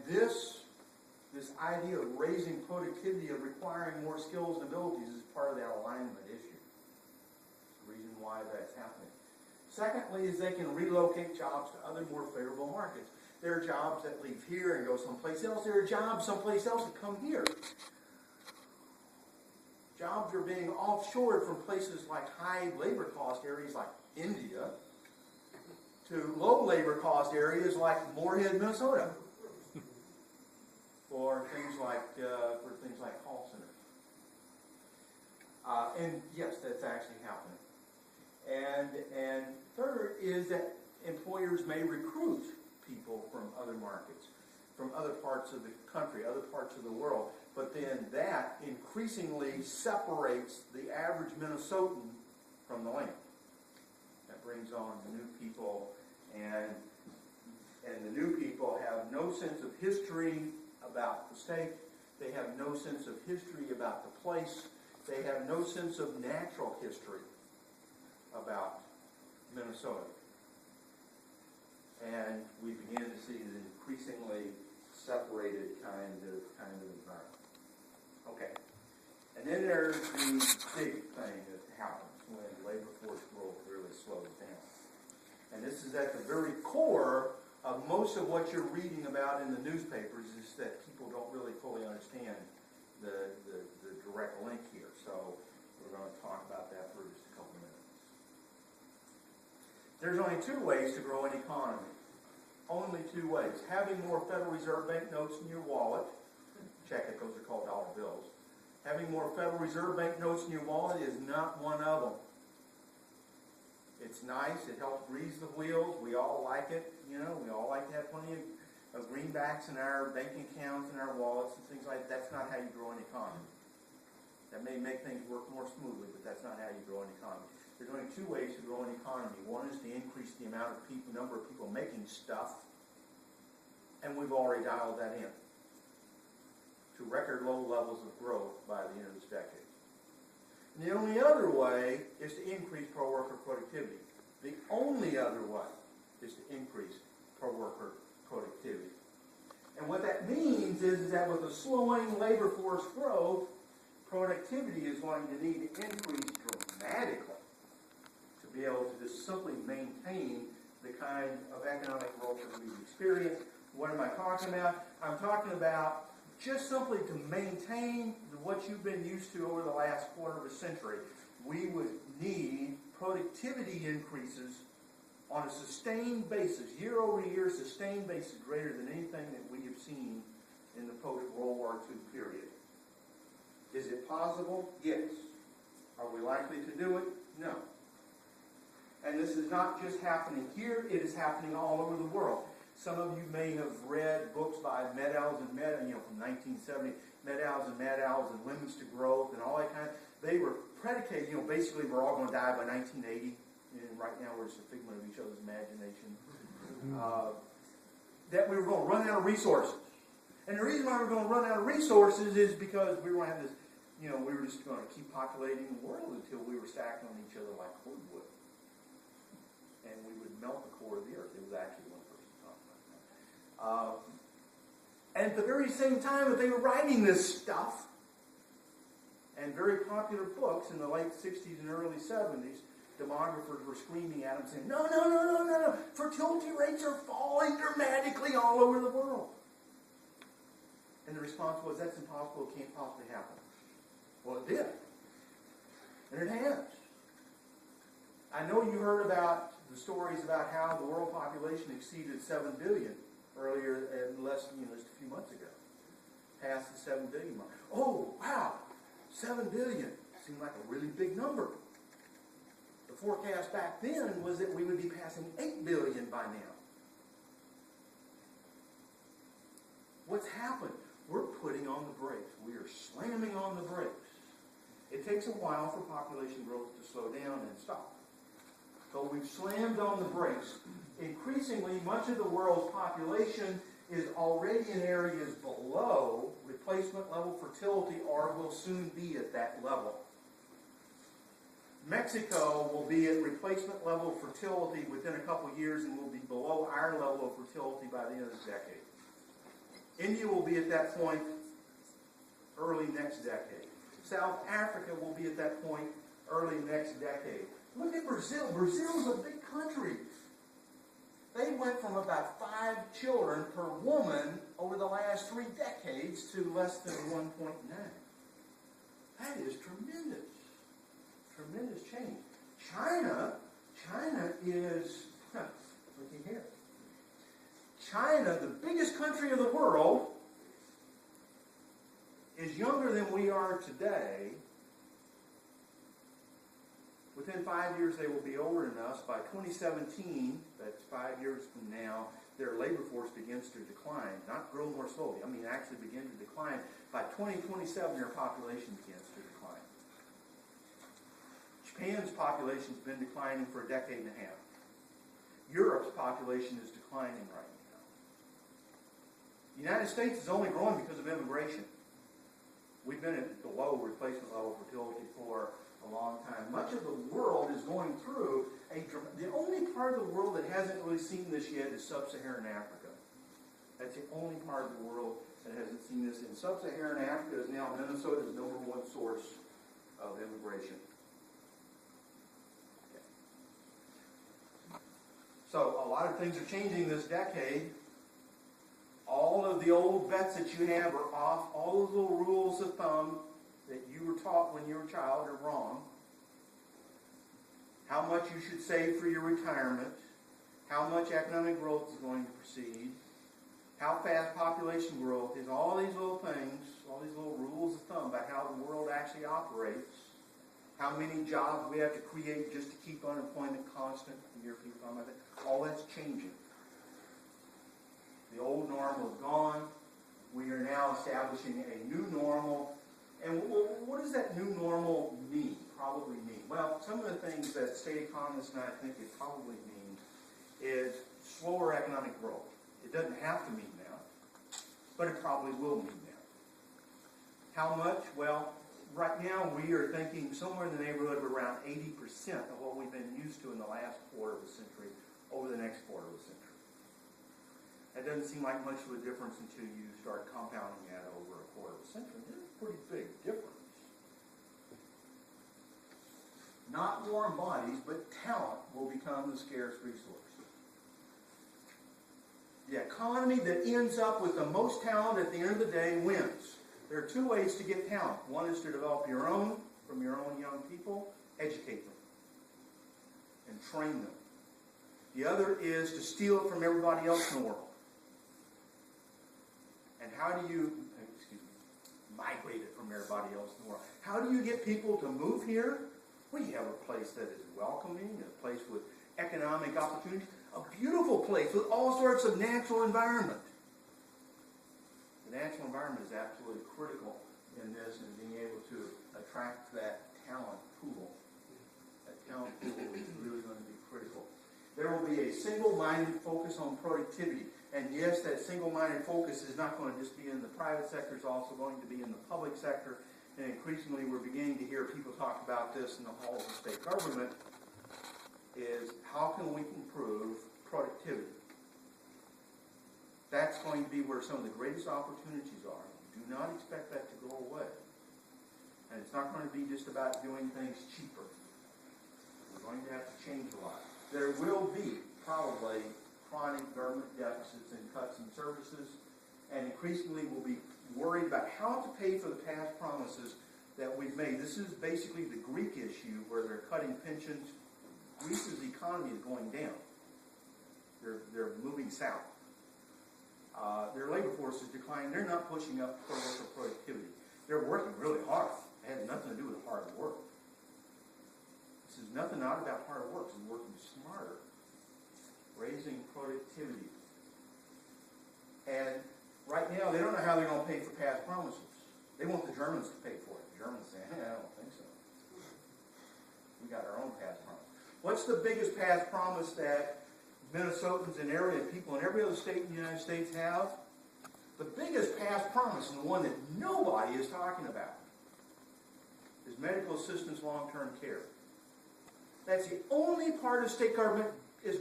this idea of raising productivity, of requiring more skills and abilities, is part of that alignment issue. It's the reason why that's happening. Secondly, is they can relocate jobs to other more favorable markets. There are jobs that leave here and go someplace else. There are jobs someplace else that come here. Jobs are being offshored from places like high labor cost areas like India to low labor cost areas like Moorhead, Minnesota, for things like call centers. And yes, that's actually happening. And third is that employers may recruit people from other markets, from other parts of the country, other parts of the world, but then that increasingly separates the average Minnesotan from the land. That brings on the new people, and the new people have no sense of history about the state. They have no sense of history about the place. They have no sense of natural history about Minnesota. And we begin to see an increasingly separated kind of environment. Okay. And then there's the big thing that happens when labor force growth really slows down. And this is at the very core of most of what you're reading about in the newspapers, is that people don't really fully understand the direct link here. So we're going to talk about that for just a couple minutes. There's only two ways to grow an economy. Only two ways. Having more Federal Reserve bank notes in your wallet. Check it, those are called dollar bills. Having more Federal Reserve bank notes in your wallet is not one of them. It's nice. It helps grease the wheels. We all like it. You know, we all like to have plenty of greenbacks in our banking accounts and our wallets and things like that. That's not how you grow an economy. That may make things work more smoothly, but that's not how you grow an economy. There's only two ways to grow an economy. One is to increase the amount of people, number of people making stuff, and we've already dialed that in to record low levels of growth by the end of this decade. And the only other way is to increase per-worker productivity. The only other way is to increase per-worker productivity. And what that means is that with a slowing labor force growth, productivity is going to need to increase dramatically to be able to just simply maintain the kind of economic growth that we've experienced. What am I talking about? I'm talking about just simply to maintain what you've been used to over the last quarter of a century. We would need productivity increases on a sustained basis, year-over-year sustained basis, greater than anything that we have seen in the post-World War II period. Is it possible? Yes. Are we likely to do it? No. And this is not just happening here, it is happening all over the world. Some of you may have read books by Meadows and Meadows, from 1970, Meadows and Limits to Growth and all that kind of. They were predicated, basically we're all going to die by 1980, and right now we're just a figment of each other's imagination. That we were going to run out of resources. And the reason why we're going to run out of resources is because we were going to have this, we were just going to keep populating the world until we were stacked on each other like cordwood. And we would melt the core of the earth. It was actually one person talking about that. And at the very same time that they were writing this stuff, and very popular books in the late 60s and early 70s, demographers were screaming at them saying, no, fertility rates are falling dramatically all over the world. And the response was, that's impossible, it can't possibly happen. Well, it did. And it has. I know you heard about the stories about how the world population exceeded 7 billion earlier, and just a few months ago. Passed the 7 billion mark. Oh, wow, 7 billion seemed like a really big number. The forecast back then was that we would be passing 8 billion by now. What's happened? We're putting on the brakes. We are slamming on the brakes. It takes a while for population growth to slow down and stop. So we've slammed on the brakes. Increasingly, much of the world's population is already in areas below replacement level fertility or will soon be at that level. Mexico will be at replacement level fertility within a couple years and will be below our level of fertility by the end of the decade. India will be at that point early next decade. South Africa will be at that point early next decade. Look at Brazil. Brazil is a big country. They went from about 5 children per woman over the last 3 decades to less than 1.9. That is tremendous. Tremendous change. China is, looking here. China, the biggest country in the world, is younger than we are today. Within 5 years, they will be older than us. By 2017, that's 5 years from now, their labor force begins to decline. Not grow more slowly. I mean, actually begin to decline. By 2027, their population begins to decline. Japan's population has been declining for a decade and a half. Europe's population is declining right now. The United States is only growing because of immigration. We've been at the low replacement level fertility for a long time. Much of the world is going through the only part of the world that hasn't really seen this yet is sub-Saharan Africa. That's the only part of the world that hasn't seen this. And sub-Saharan Africa is now Minnesota's #1 source of immigration. Okay. So a lot of things are changing this decade. All of the old bets that you have are off. All those little rules of thumb that you were taught when you were a child are wrong. How much you should save for your retirement. How much economic growth is going to proceed. How fast population growth is. All these little things, all these little rules of thumb about how the world actually operates. How many jobs we have to create just to keep unemployment constant. You hear people talking about that. All that's changing. The old normal is gone. We are now establishing a new normal. And what does that new normal mean? Probably mean? Well, some of the things that state economists and I think it probably means is slower economic growth. It doesn't have to mean that, but it probably will mean that. How much? Well, right now we are thinking somewhere in the neighborhood of around 80% of what we've been used to in the last quarter of a century over the next quarter of a century. That doesn't seem like much of a difference until you start compounding that over a quarter of a century. It's a pretty big difference. Not warm bodies, but talent will become the scarce resource. The economy that ends up with the most talent at the end of the day wins. There are 2 ways to get talent. One is to develop your own, from your own young people, educate them, and train them. The other is to steal it from everybody else in the world. And how do you, migrate it from everybody else in the world? How do you get people to move here? Well, you have a place that is welcoming, a place with economic opportunities, a beautiful place with all sorts of natural environment. The natural environment is absolutely critical in this and being able to attract that talent pool. That talent pool is really going to be critical. There will be a single-minded focus on productivity. And yes, that single-minded focus is not going to just be in the private sector, it's also going to be in the public sector. And increasingly we're beginning to hear people talk about this in the halls of state government, is how can we improve productivity? That's going to be where some of the greatest opportunities are. Do not expect that to go away. And it's not going to be just about doing things cheaper. We're going to have to change a lot. There will be probably chronic government deficits and cuts in services, and increasingly we'll be worried about how to pay for the past promises that we've made. This is basically the Greek issue where they're cutting pensions. Greece's economy is going down. They're moving south. Their labor force is declining. They're not pushing up worker productivity. They're working really hard. It has nothing to do with hard work. This is nothing not about hard work. It's working smarter. Raising productivity. And right now, they don't know how they're going to pay for past promises. They want the Germans to pay for it. The Germans say, I don't think so. We got our own past promise. What's the biggest past promise that Minnesotans and people in every other state in the United States have? The biggest past promise, and the one that nobody is talking about, is medical assistance long-term care. That's the only part of state government is